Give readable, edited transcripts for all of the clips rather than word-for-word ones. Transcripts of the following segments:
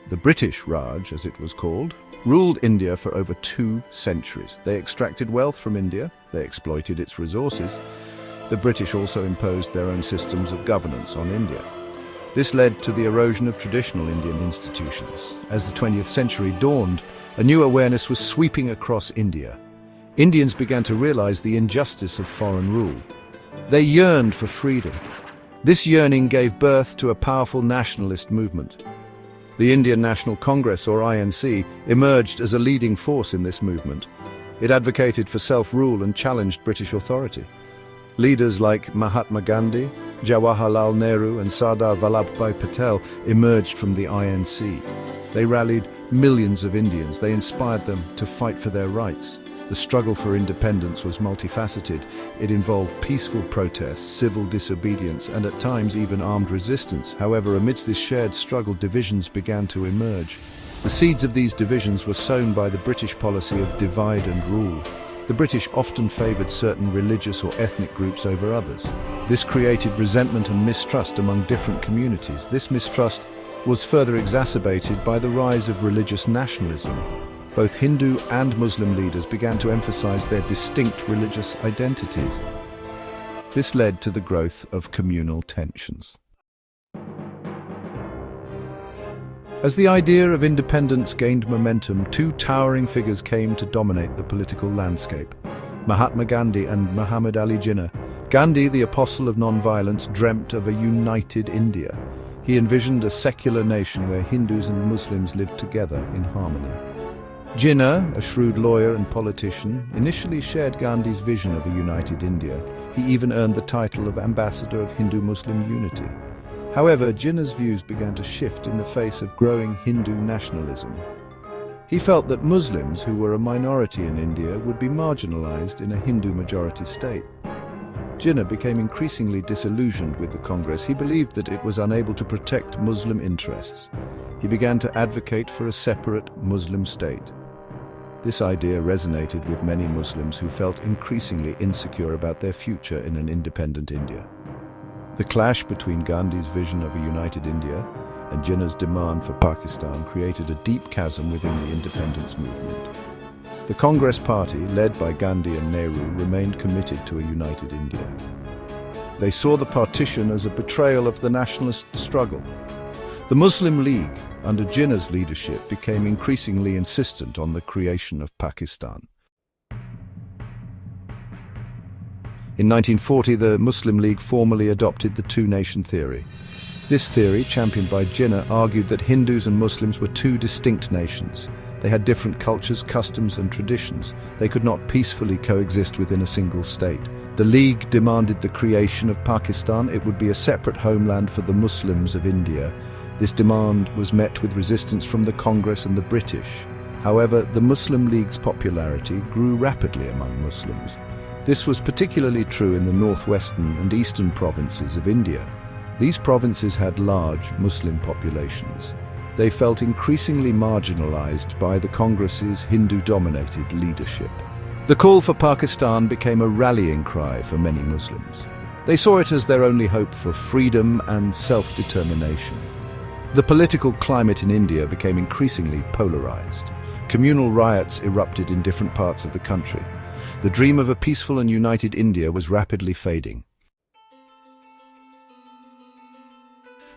The British Raj, as it was called, ruled India for over 2 centuries. They extracted wealth from India, they exploited its resources. The British also imposed their own systems of governance on India. This led to the erosion of traditional Indian institutions. As the 20th century dawned, a new awareness was sweeping across India. Indians began to realize the injustice of foreign rule. They yearned for freedom. This yearning gave birth to a powerful nationalist movement. The Indian National Congress, or INC, emerged as a leading force in this movement. It advocated for self-rule and challenged British authority. Leaders like Mahatma Gandhi, Jawaharlal Nehru and Sardar Vallabhbhai Patel emerged from the INC. They rallied millions of Indians. They inspired them to fight for their rights. The struggle for independence was multifaceted. It involved peaceful protests, civil disobedience, and at times even armed resistance. However, amidst this shared struggle, divisions began to emerge. The seeds of these divisions were sown by the British policy of divide and rule. The British often favoured certain religious or ethnic groups over others. This created resentment and mistrust among different communities. This mistrust was further exacerbated by the rise of religious nationalism. Both Hindu and Muslim leaders began to emphasize their distinct religious identities. This led to the growth of communal tensions. As the idea of independence gained momentum, 2 towering figures came to dominate the political landscape: Mahatma Gandhi and Muhammad Ali Jinnah. Gandhi, the apostle of non-violence, dreamt of a united India. He envisioned a secular nation where Hindus and Muslims lived together in harmony. Jinnah, a shrewd lawyer and politician, initially shared Gandhi's vision of a united India. He even earned the title of Ambassador of Hindu-Muslim Unity. However, Jinnah's views began to shift in the face of growing Hindu nationalism. He felt that Muslims, who were a minority in India, would be marginalized in a Hindu-majority state. Jinnah became increasingly disillusioned with the Congress. He believed that it was unable to protect Muslim interests. He began to advocate for a separate Muslim state. This idea resonated with many Muslims who felt increasingly insecure about their future in an independent India. The clash between Gandhi's vision of a united India and Jinnah's demand for Pakistan created a deep chasm within the independence movement. The Congress Party, led by Gandhi and Nehru, remained committed to a united India. They saw the partition as a betrayal of the nationalist struggle. The Muslim League, under Jinnah's leadership, became increasingly insistent on the creation of Pakistan. In 1940, the Muslim League formally adopted the two-nation theory. This theory, championed by Jinnah, argued that Hindus and Muslims were 2 distinct nations. They had different cultures, customs, and traditions. They could not peacefully coexist within a single state. The League demanded the creation of Pakistan. It would be a separate homeland for the Muslims of India. This demand was met with resistance from the Congress and the British. However, the Muslim League's popularity grew rapidly among Muslims. This was particularly true in the northwestern and eastern provinces of India. These provinces had large Muslim populations. They felt increasingly marginalized by the Congress's Hindu-dominated leadership. The call for Pakistan became a rallying cry for many Muslims. They saw it as their only hope for freedom and self-determination. The political climate in India became increasingly polarized. Communal riots erupted in different parts of the country. The dream of a peaceful and united India was rapidly fading.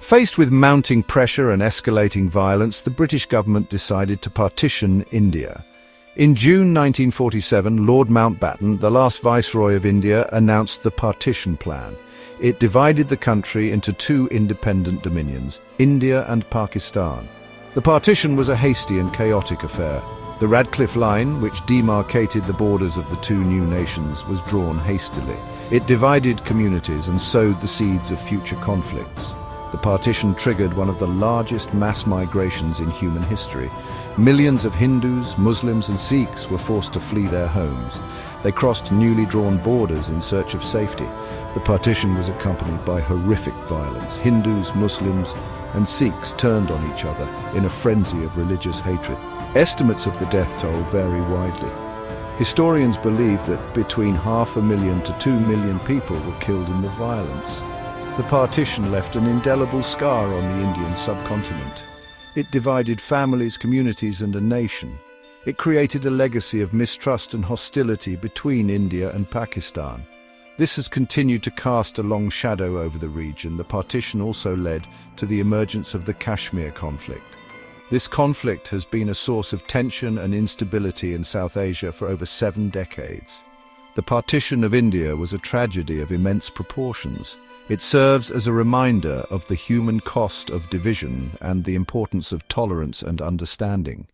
Faced with mounting pressure and escalating violence, the British government decided to partition India. In June 1947, Lord Mountbatten, the last Viceroy of India, announced the partition plan. It divided the country into 2 independent dominions, India and Pakistan. The partition was a hasty and chaotic affair. The Radcliffe Line, which demarcated the borders of the 2 new nations, was drawn hastily. It divided communities and sowed the seeds of future conflicts. The partition triggered one of the largest mass migrations in human history. Millions of Hindus, Muslims and Sikhs were forced to flee their homes. They crossed newly drawn borders in search of safety. The partition was accompanied by horrific violence. Hindus, Muslims and Sikhs turned on each other in a frenzy of religious hatred. Estimates of the death toll vary widely. Historians believe that between 500,000 to 2 million people were killed in the violence. The partition left an indelible scar on the Indian subcontinent. It divided families, communities, and a nation. It created a legacy of mistrust and hostility between India and Pakistan. This has continued to cast a long shadow over the region. The partition also led to the emergence of the Kashmir conflict. This conflict has been a source of tension and instability in South Asia for over 7 decades. The partition of India was a tragedy of immense proportions. It serves as a reminder of the human cost of division and the importance of tolerance and understanding.